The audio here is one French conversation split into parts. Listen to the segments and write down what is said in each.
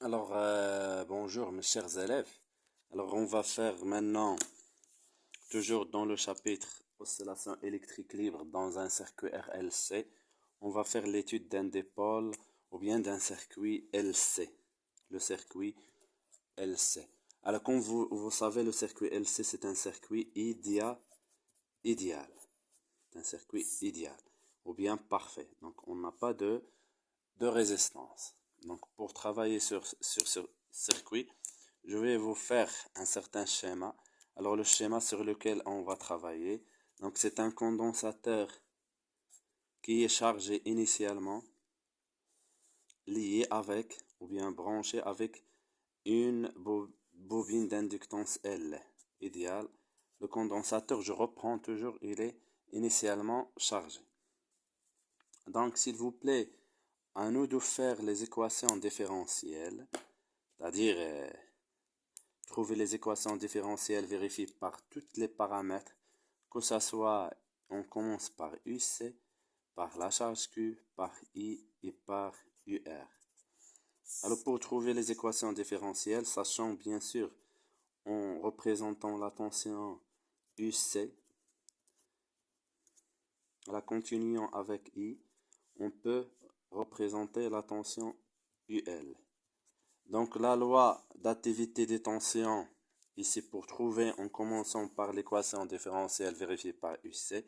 Alors, bonjour mes chers élèves. Alors, on va faire maintenant, toujours dans le chapitre oscillation électrique libre dans un circuit RLC, on va faire l'étude d'un dipôle ou bien d'un circuit LC. Le circuit LC. Alors, comme vous savez, le circuit LC, c'est un circuit idéal. C'est un circuit idéal ou bien parfait. Donc, on n'a pas de résistance. Donc, pour travailler sur ce circuit, je vais vous faire un certain schéma. Alors, le schéma sur lequel on va travailler, donc c'est un condensateur qui est chargé initialement, lié avec, ou bien branché avec une bobine d'inductance L. Idéal. Le condensateur, je reprends toujours, il est initialement chargé. Donc, s'il vous plaît, à nous de faire les équations différentielles, c'est-à-dire trouver les équations différentielles vérifiées par tous les paramètres, que ce soit, on commence par UC, par la charge Q, par I et par UR. Alors pour trouver les équations différentielles, sachant bien sûr en représentant la tension UC, la continuant avec I, on peut représenter la tension UL. Donc la loi d'activité des tensions, ici pour trouver en commençant par l'équation différentielle vérifiée par UC,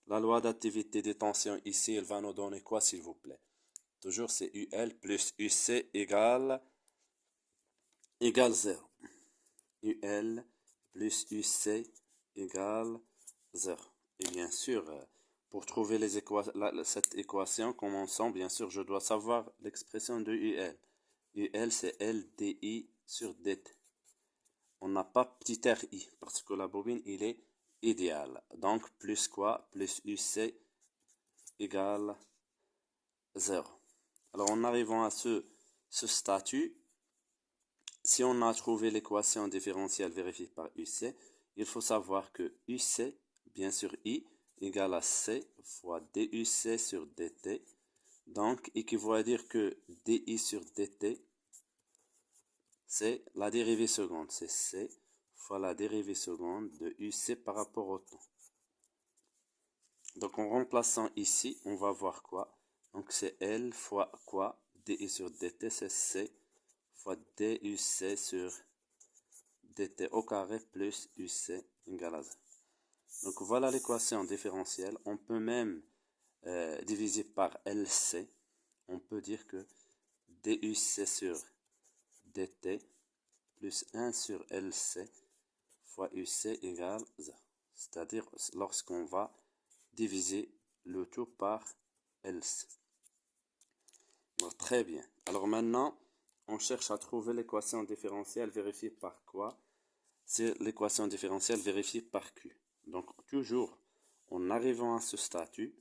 la loi d'activité des tensions ici, elle va nous donner quoi s'il vous plaît? Toujours c'est UL plus UC égale 0. UL plus UC égale 0. Et bien sûr, pour trouver cette équation, commençons, bien sûr, je dois savoir l'expression de UL. UL, c'est LDI sur DT. On n'a pas petit r i parce que la bobine, il est idéal. Donc, plus quoi? Plus UC égale 0. Alors, en arrivant à ce statut, si on a trouvé l'équation différentielle vérifiée par UC, il faut savoir que UC, bien sûr I, égale à C fois DUC sur DT. Donc, équivaut à dire que DI sur DT, c'est la dérivée seconde. C'est C fois la dérivée seconde de UC par rapport au temps. Donc, en remplaçant ici, on va voir quoi? Donc, c'est L fois quoi? DI sur DT, c'est C fois DUC sur dt au carré plus UC égale à 0. Donc voilà l'équation différentielle. On peut même diviser par LC. On peut dire que DUC sur dt plus 1 sur LC fois UC égale 0. C'est-à-dire lorsqu'on va diviser le tout par LC. Alors, très bien. Alors maintenant, on cherche à trouver l'équation différentielle vérifiée par quoi? C'est l'équation différentielle vérifiée par Q. Donc, toujours en arrivant à ce statut,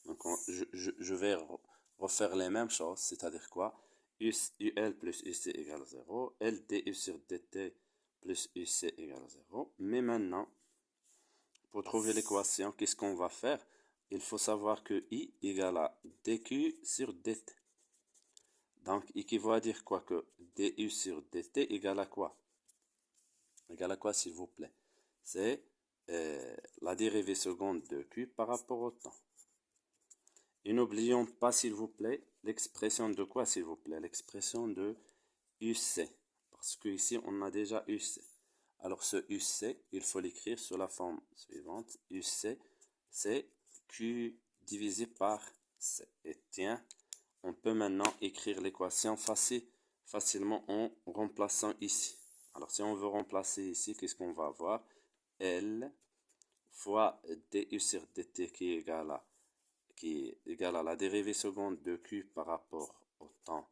donc je vais refaire les mêmes choses, c'est-à-dire quoi? UL plus UC égale 0, LDU sur DT plus UC égale 0. Mais maintenant, pour trouver l'équation, qu'est-ce qu'on va faire? Il faut savoir que I égale à DQ sur DT. Donc, équivaut à dire quoi? Que DU sur DT égale à quoi? Égale à quoi, s'il vous plaît? C'est la dérivée seconde de Q par rapport au temps. Et n'oublions pas, s'il vous plaît, l'expression de quoi, s'il vous plaît? L'expression de UC. Parce que ici, on a déjà UC. Alors, ce UC, il faut l'écrire sous la forme suivante. UC, c'est Q divisé par C. Et tiens, on peut maintenant écrire l'équation facilement en remplaçant ici. Alors, si on veut remplacer ici, qu'est-ce qu'on va avoir? L fois du sur dt qui est égal à la dérivée seconde de q par rapport au temps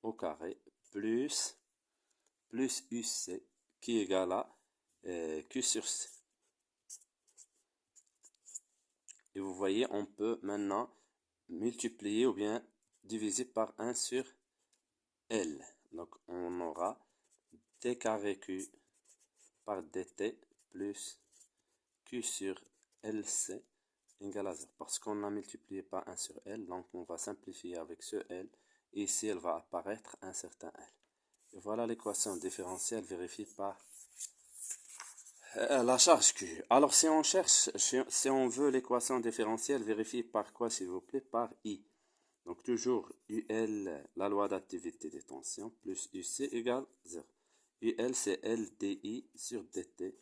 au carré plus uc qui est égal à q sur c. Et vous voyez, on peut maintenant multiplier ou bien diviser par 1 sur L. Donc, on aura t carré q par dt plus q sur LC égale à 0. Parce qu'on a multiplié par 1 sur L, donc on va simplifier avec ce L. Et ici, elle va apparaître un certain L. Et voilà l'équation différentielle vérifiée par la charge Q. Alors si on cherche, si on veut l'équation différentielle vérifiée par quoi, s'il vous plaît? Par I. Donc toujours UL, la loi d'activité des tensions, plus UC égale 0. UL c'est LDI sur DT,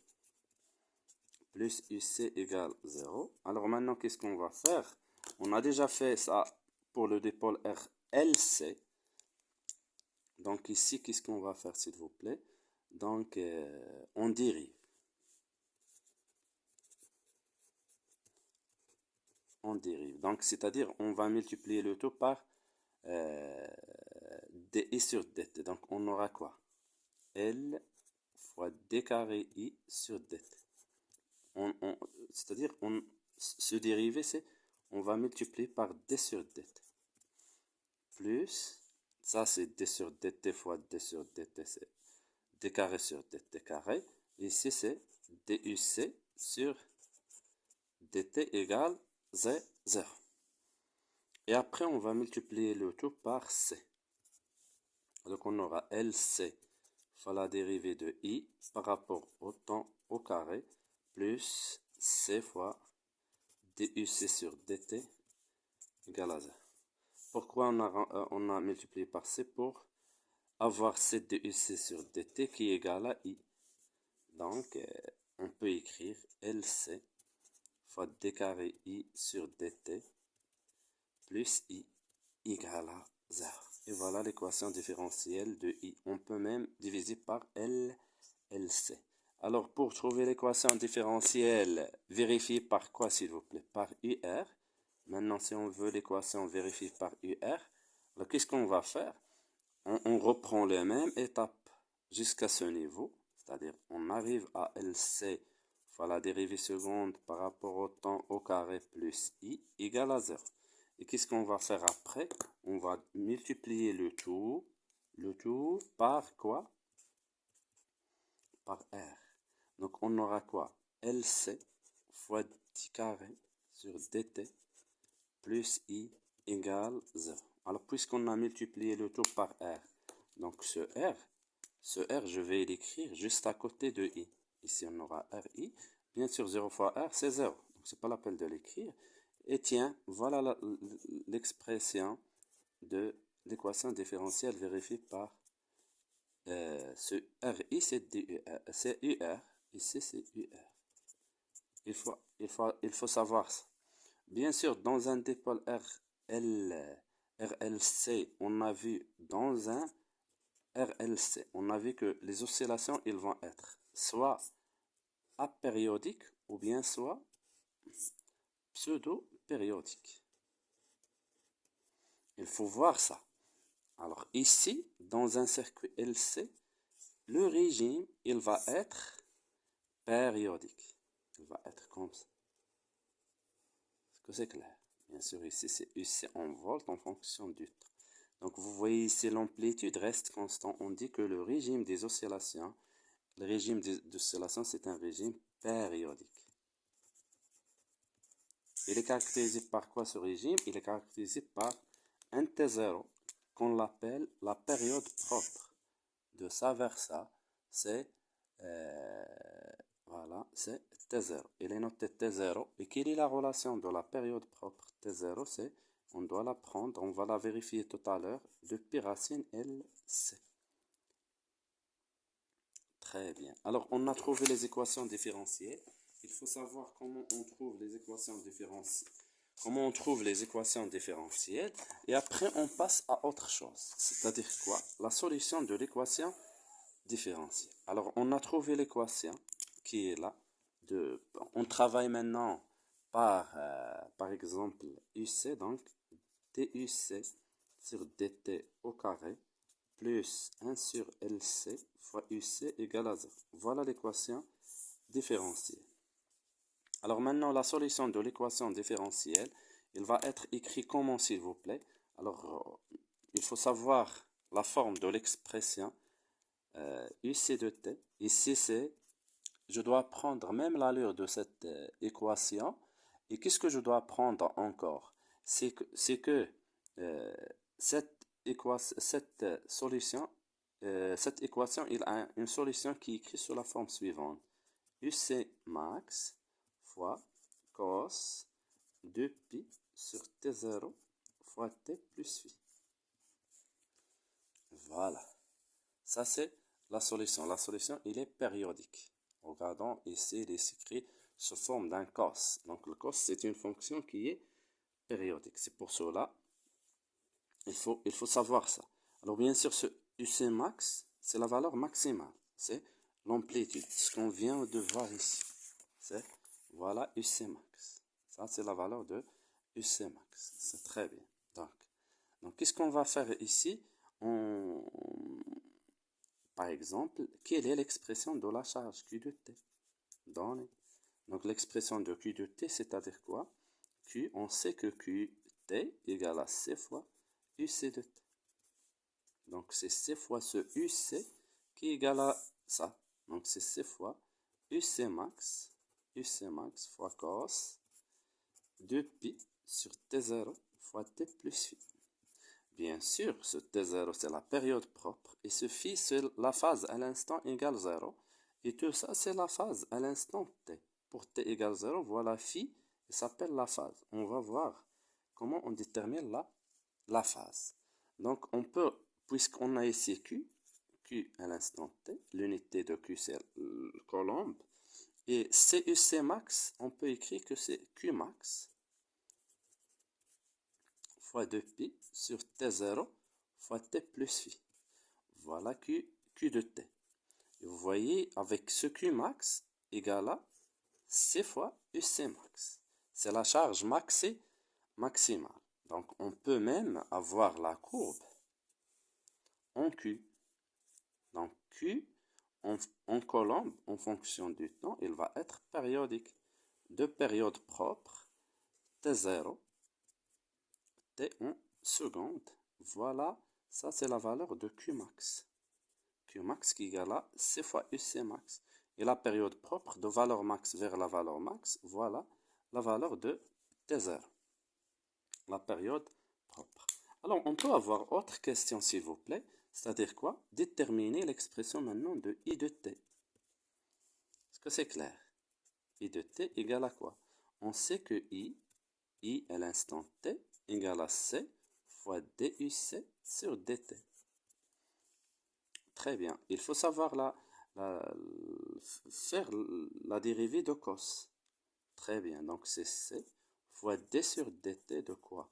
plus UC égale 0. Alors maintenant, qu'est-ce qu'on va faire? On a déjà fait ça pour le dipôle RLC. Donc ici, qu'est-ce qu'on va faire, s'il vous plaît? Donc, on dérive. On dérive. Donc, c'est-à-dire, on va multiplier le tout par DI sur DT. Donc, on aura quoi? L fois D carré I sur DT. C'est-à-dire, ce dérivé, c'est, on va multiplier par D sur DT. Plus, ça c'est D sur DT fois D sur DT, c'est D carré sur DT carré. Ici, c'est DUC sur DT égale 0. Et après, on va multiplier le tout par C. Donc, on aura LC fois la dérivée de I par rapport au temps au carré, plus C fois DUC sur DT égale à 0. Pourquoi on a multiplié par C? Pour avoir C DUC sur DT qui est égal à I. Donc, on peut écrire LC fois D carré I sur DT plus I égale à 0. Et voilà l'équation différentielle de I. On peut même diviser par LC. Alors, pour trouver l'équation différentielle, vérifiée par quoi, s'il vous plaît? Par UR. Maintenant, si on veut l'équation vérifiée par UR, alors qu'est-ce qu'on va faire? On reprend les mêmes étapes jusqu'à ce niveau. C'est-à-dire, on arrive à LC fois la dérivée seconde par rapport au temps au carré plus I égale à 0. Et qu'est-ce qu'on va faire après? On va multiplier le tout par quoi? Par R. Donc on aura quoi? LC fois d carré sur dt plus I égale 0. Alors puisqu'on a multiplié le tout par R, donc ce R, je vais l'écrire juste à côté de I. Ici on aura RI. Bien sûr 0 fois R c'est 0. Donc c'est pas la peine de l'écrire. Et tiens, voilà l'expression de l'équation différentielle vérifiée par ce RI, c'est UR. Ici, c'est UR. Il faut savoir ça. Bien sûr, dans un dipôle RLC, on a vu dans un RLC, on a vu que les oscillations, ils vont être soit apériodiques ou bien soit pseudo-périodiques. Il faut voir ça. Alors ici, dans un circuit LC, le régime, il va être périodique. Il va être comme ça. Est-ce que c'est clair? Bien sûr, ici, c'est UC en volts en fonction du temps. Donc, vous voyez ici, l'amplitude reste constant. On dit que le régime des oscillations, c'est un régime périodique. Il est caractérisé par quoi ce régime? Il est caractérisé par un T0 qu'on l'appelle la période propre. De ça vers ça, c'est voilà, c'est T0. Il est noté T0. Et quelle est la relation de la période propre T0? C'est, on doit la prendre, on va la vérifier tout à l'heure, depuis racine LC. Très bien. Alors, on a trouvé les équations différentielles. Il faut savoir comment on trouve les équations différentielles. Comment on trouve les équations différentielles. Et après, on passe à autre chose. C'est-à-dire quoi? La solution de l'équation différentielle. Alors, on a trouvé l'équation qui est là. On travaille maintenant par exemple, UC, donc DUC sur DT au carré plus 1 sur LC fois UC égale à 0. Voilà l'équation différentielle. Alors maintenant, la solution de l'équation différentielle, il va être écrit comment, s'il vous plaît? Alors, il faut savoir la forme de l'expression UC de T. Ici, c'est, je dois prendre même l'allure de cette équation. Et qu'est-ce que je dois prendre encore? C'est que cette solution, cette équation, il a une solution qui est écrite sur la forme suivante. UC max fois cos 2pi sur T0 fois T plus phi. Voilà. Ça, c'est la solution. La solution, il est périodique. Regardons ici, il est écrit sous forme d'un cos. Donc, le cos, c'est une fonction qui est périodique. C'est pour cela, il faut savoir ça. Alors, bien sûr, ce UC max, c'est la valeur maximale. C'est l'amplitude, ce qu'on vient de voir ici. C'est, voilà, UC max. Ça, c'est la valeur de UC max. C'est très bien. Donc qu'est-ce qu'on va faire ici? Par exemple, quelle est l'expression de la charge Q de T donnée? Donc l'expression de Q de T, c'est-à-dire quoi? Q, on sait que QT égale à C fois UC de T. Donc c'est C fois ce UC qui est égal à ça. Donc c'est C fois UC max fois cos 2pi sur T0 fois T plus phi. Bien sûr, ce T0, c'est la période propre, et ce phi, c'est la phase à l'instant égale 0, et tout ça, c'est la phase à l'instant T. Pour T égale 0, voilà phi, il s'appelle la phase. On va voir comment on détermine la phase. Donc, on peut, puisqu'on a ici Q à l'instant T, l'unité de Q, c'est le colombe, et CUC max, on peut écrire que c'est Q max fois 2pi sur T0 fois T plus phi. Voilà Q de T. Et vous voyez, avec ce Q max égale à C fois UC max. C'est la charge maximale. Donc, on peut même avoir la courbe en Q. Donc, Q en colombe, en fonction du temps, il va être périodique. De période propre, T0, T en seconde. Voilà, ça c'est la valeur de Q max. Q max qui égale à C fois UC max. Et la période propre de valeur max vers la valeur max, voilà la valeur de T0. La période propre. Alors, on peut avoir autre question, s'il vous plaît. C'est-à-dire quoi? Déterminer l'expression maintenant de I de T. Est-ce que c'est clair? I de T égale à quoi? On sait que I à l'instant T égale à C fois DUC sur DT. Très bien. Il faut savoir faire la dérivée de cos. Très bien. Donc, c'est C fois D sur DT de quoi?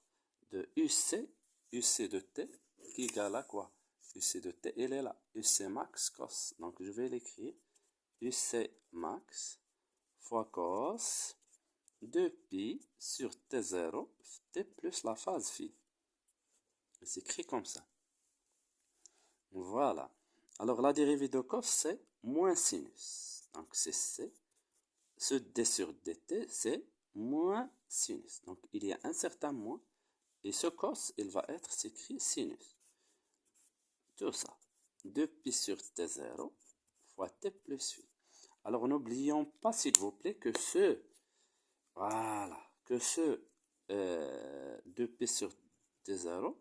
De UC de T qui égale à quoi? UC de T, elle est là. UC max cos. Donc, je vais l'écrire. UC max fois cos 2pi sur T0, T plus la phase phi. C'est écrit comme ça. Voilà. Alors, la dérivée de cos, c'est moins sinus. Donc, c'est C. Ce D sur DT, c'est moins sinus. Donc, il y a un certain moins. Et ce cos, il va être écrit sinus. Tout ça. 2pi sur T0 fois T plus phi. Alors, n'oublions pas, s'il vous plaît, que ce 2pi sur T0,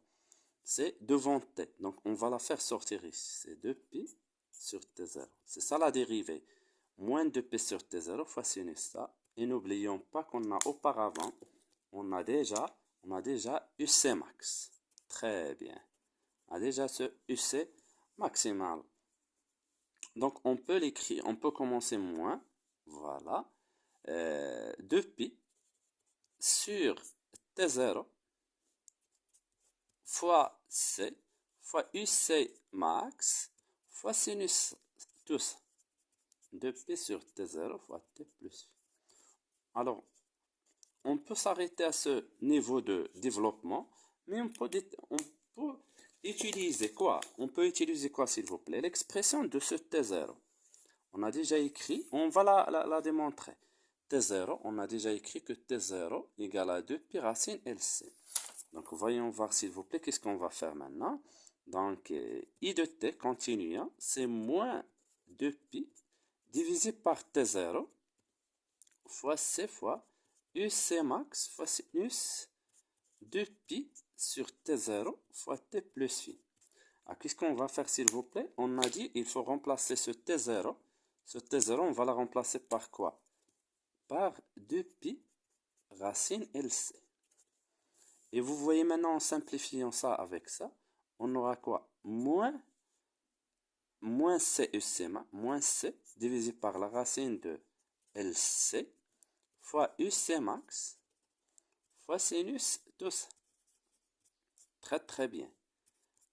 c'est devant T. Donc, on va la faire sortir ici. C'est 2pi sur T0. C'est ça la dérivée. Moins 2pi sur T0 fois sinus ça. Et n'oublions pas qu'on a auparavant, on a déjà UC max. Très bien. On a déjà ce UC maximal. Donc, on peut l'écrire, on peut commencer moins. Voilà. 2pi sur T0 fois C fois UC max fois sinus tout ça. 2pi sur T0 fois T plus. Alors, on peut s'arrêter à ce niveau de développement, mais on peut utiliser quoi? On peut utiliser quoi, s'il vous plaît? L'expression de ce T0. On a déjà écrit, on va la démontrer. T0, on a déjà écrit que T0 égale à 2 pi racine LC. Donc, voyons voir, s'il vous plaît, qu'est-ce qu'on va faire maintenant. Donc, I de T, continuant, c'est moins 2 pi divisé par T0 fois C fois UC max fois sinus 2pi sur T0 fois T plus phi. Alors, qu'est-ce qu'on va faire, s'il vous plaît? On a dit il faut remplacer ce T0. Ce T0, on va la remplacer par quoi? Par 2pi racine LC. Et vous voyez maintenant, en simplifiant ça avec ça, on aura quoi? Moins C UC, moins C divisé par la racine de LC fois UC max fois sinus de ça. Très très bien.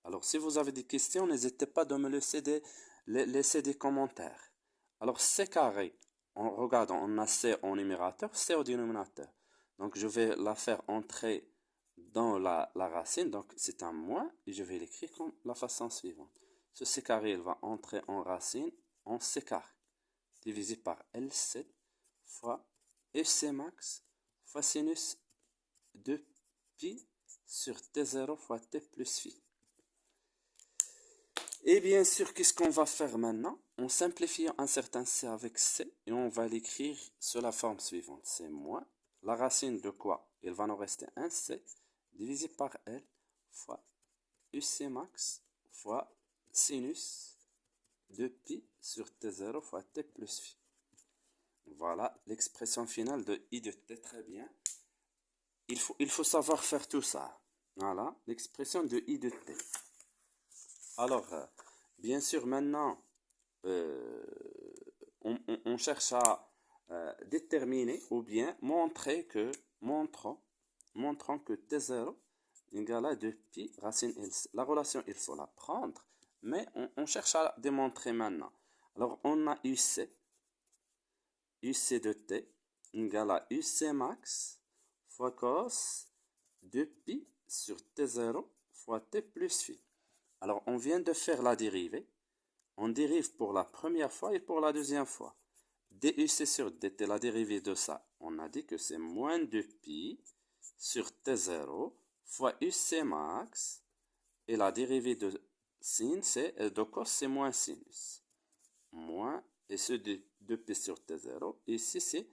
Alors si vous avez des questions, n'hésitez pas à me laisser des commentaires. Alors C carré, regardons, on a C au numérateur, C au dénominateur. Donc je vais la faire entrer dans la racine, donc c'est un moins, et je vais l'écrire comme la façon suivante. Ce C carré, il va entrer en racine en C carré, divisé par LC fois FC max fois sinus de pi sur T0 fois T plus phi. Et bien sûr, qu'est-ce qu'on va faire maintenant? On simplifie un certain C avec C et on va l'écrire sous la forme suivante. C'est moins la racine de quoi? Il va nous rester un C divisé par L fois UC max fois sinus de pi sur T0 fois T plus phi. Voilà l'expression finale de I de T. Très bien. Il faut savoir faire tout ça. Voilà l'expression de I de T. Alors, bien sûr, maintenant, on cherche à déterminer ou bien montrant que T0 égale à 2pi racine LC. La relation, il faut la prendre, mais on cherche à démontrer maintenant. Alors, on a UC de T égale à UC max fois cos 2pi sur T0 fois T plus phi. Alors, on vient de faire la dérivée. On dérive pour la première fois et pour la deuxième fois. DUC sur DT, la dérivée de ça, on a dit que c'est moins 2pi sur T0 fois UC max. Et la dérivée de sin, de cos, c'est moins sinus. Moins, et ce 2pi sur T0. Et ici, c'est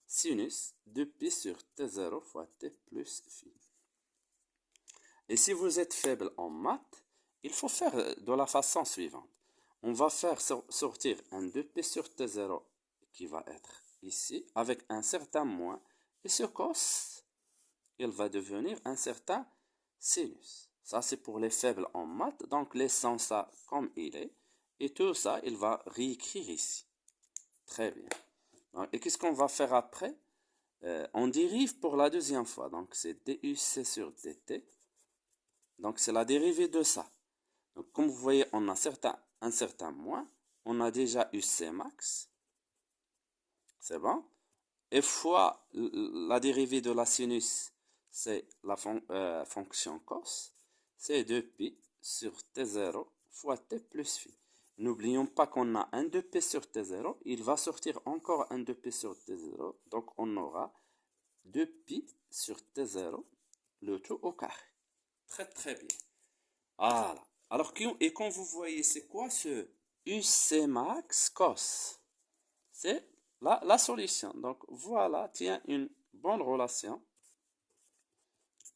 sinus 2pi sur T0 fois T plus phi. Et si vous êtes faible en maths, il faut faire de la façon suivante. On va faire sortir un 2pi sur T0 qui va être ici avec un certain moins. Et ce cos, il va devenir un certain sinus. Ça, c'est pour les faibles en maths. Donc, laissons ça comme il est. Et tout ça, il va réécrire ici. Très bien. Et qu'est-ce qu'on va faire après? On dérive pour la deuxième fois. Donc, c'est DUC sur DT. Donc, c'est la dérivée de ça. Donc, comme vous voyez, on a un certain moins. On a déjà UC max. C'est bon. Et fois la dérivée de la sinus, c'est la fonction cos. C'est 2pi sur T0 fois T plus phi. N'oublions pas qu'on a un 2pi sur T0. Il va sortir encore un 2pi sur T0. Donc, on aura 2pi sur T0, le tout au carré. Très, très bien. Voilà. Alors, et quand vous voyez, c'est quoi ce UC max cos? C'est la solution. Donc, voilà, tiens, une bonne relation.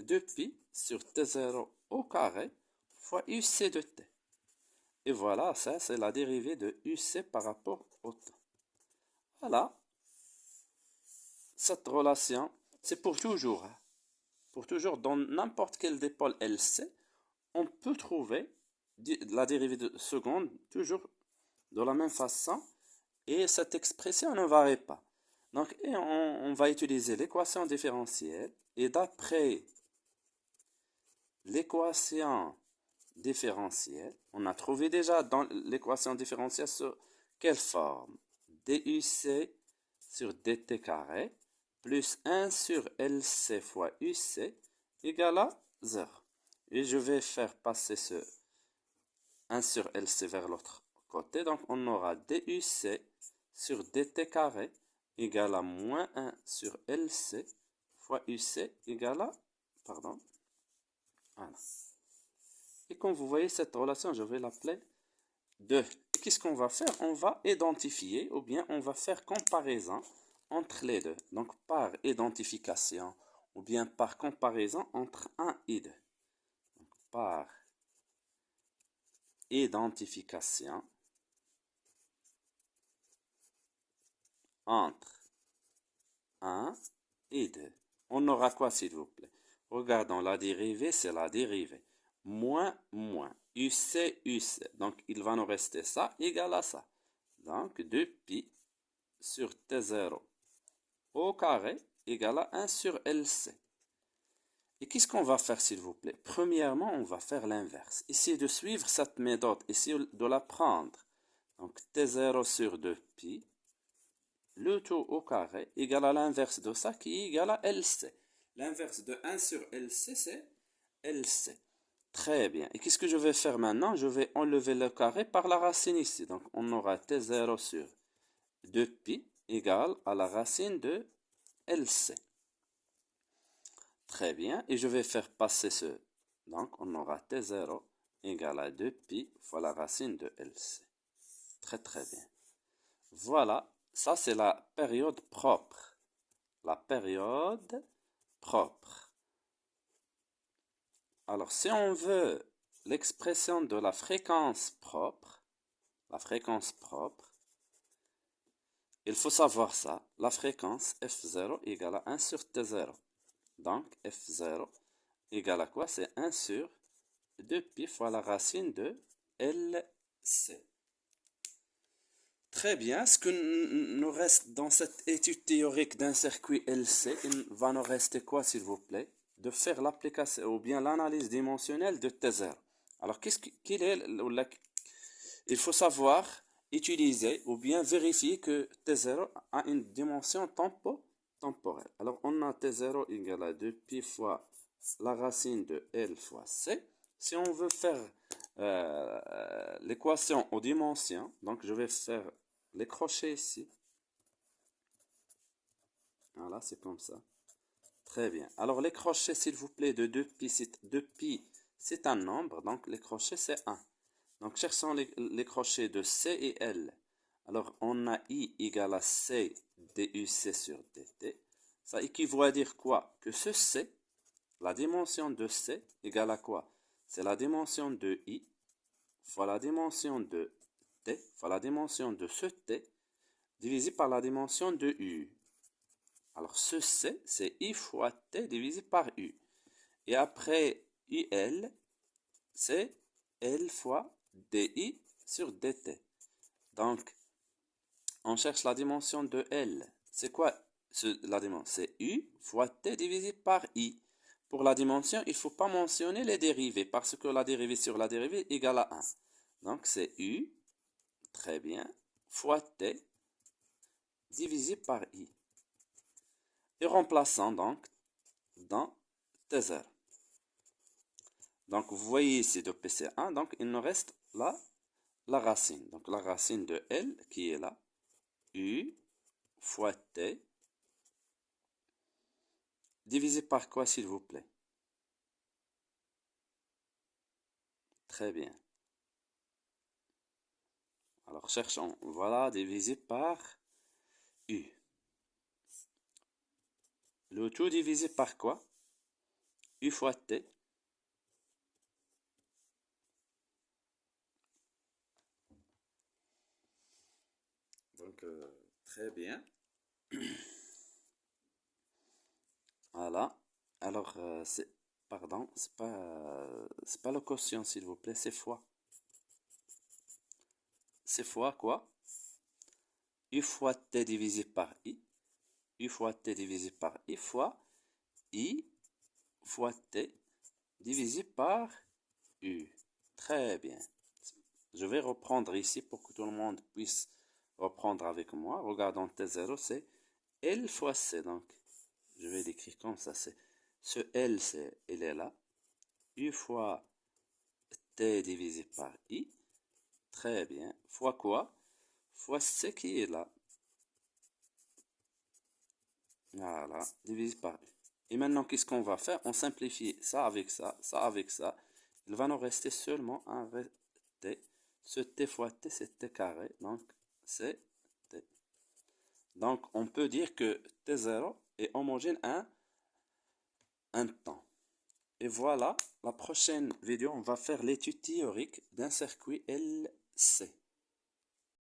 2pi sur T0 au carré fois UC de T. Et voilà, ça, c'est la dérivée de UC par rapport au temps. Voilà. Cette relation, c'est pour toujours. Hein. Pour toujours, dans n'importe quel dipôle LC, on peut trouver la dérivée de seconde toujours de la même façon et cette expression ne varie pas. Donc, on va utiliser l'équation différentielle et d'après l'équation différentielle, on a trouvé déjà dans l'équation différentielle sur quelle forme? DUC sur DT carré plus 1 sur LC fois UC égale à 0. Et je vais faire passer ce 1 sur LC vers l'autre côté. Donc, on aura DUC sur DT carré égale à moins 1 sur LC fois UC égale à, pardon, voilà. Et comme vous voyez cette relation, je vais l'appeler 2. Et qu'est-ce qu'on va faire? On va identifier ou bien on va faire comparaison entre les deux. Donc, par identification ou bien par comparaison entre 1 et 2. Donc, par identification entre 1 et 2. On aura quoi, s'il vous plaît? Regardons, la dérivée, c'est la dérivée. Moins, moins. UC, UC. Donc, il va nous rester ça égal à ça. Donc, 2pi sur T0 au carré égale à 1 sur LC. Et qu'est-ce qu'on va faire, s'il vous plaît? Premièrement, on va faire l'inverse. Essayez de suivre cette méthode. Essayez de la prendre. Donc, T0 sur 2pi. Le tout au carré égale à l'inverse de ça qui est égal à LC. L'inverse de 1 sur LC, c'est LC. Très bien. Et qu'est-ce que je vais faire maintenant? Je vais enlever le carré par la racine ici. Donc, on aura T0 sur 2pi égale à la racine de LC. Très bien. Et je vais faire passer ce. Donc, on aura T0 égale à 2pi fois la racine de LC. Très, très bien. Voilà. Ça, c'est la période propre. La période propre. Alors, si on veut l'expression de la fréquence propre, il faut savoir ça. La fréquence F0 égale à 1 sur T0. Donc, F0 égale à quoi? C'est 1 sur 2pi fois la racine de LC. Très bien. Ce que nous reste dans cette étude théorique d'un circuit LC, il va nous rester quoi, s'il vous plaît? De faire l'application ou bien l'analyse dimensionnelle de T0. Alors, il faut savoir utiliser ou bien vérifier que T0 a une dimension temporelle. Alors, on a T0 égale à 2pi fois la racine de L fois C. Si on veut faire l'équation aux dimensions, donc je vais faire les crochets ici. Voilà, c'est comme ça. Très bien. Alors, les crochets, s'il vous plaît, de 2pi, c'est un nombre, donc les crochets, c'est 1. Donc, cherchons les crochets de C et L. Alors, on a I égale à C DUC sur DT. Ça équivaut à dire quoi? Que ce C, la dimension de C, égale à quoi? C'est la dimension de I fois la dimension de T, fois la dimension de ce T, divisé par la dimension de U. Alors, ce C, c'est I fois T divisé par U. Et après UL, c'est L fois DI sur DT. Donc, on cherche la dimension de L. C'est quoi la dimension? C'est U fois T divisé par I. Pour la dimension, il ne faut pas mentionner les dérivés parce que la dérivée sur la dérivée égale à 1. Donc, c'est U, très bien, fois T divisé par I. Et remplaçant donc dans T0. Donc, vous voyez ici de PC1, donc il nous reste là la racine. Donc, la racine de L qui est là, U fois T, divisé par quoi, s'il vous plaît? Très bien. Alors, cherchons. Voilà, divisé par U. Le tout divisé par quoi? U fois T. Donc, très bien. Voilà. Alors, pardon, c'est pas le quotient, s'il vous plaît, c'est fois. C'est fois quoi? U fois T divisé par I. U fois T divisé par I fois I fois T divisé par U. Très bien. Je vais reprendre ici pour que tout le monde puisse reprendre avec moi. Regardons T0, c'est L fois C. Donc, je vais l'écrire comme ça. C'est ce L, il est là. U fois T divisé par I. Très bien. Fois quoi? Fois C qui est là. Voilà. Divisé par U. Et maintenant, qu'est-ce qu'on va faire? On simplifie ça avec ça, ça avec ça. Il va nous rester seulement un T. Ce T fois T, c'est T carré. Donc, c'est T. Donc, on peut dire que T0 est homogène à un temps. Et voilà, la prochaine vidéo, on va faire l'étude théorique d'un circuit LC.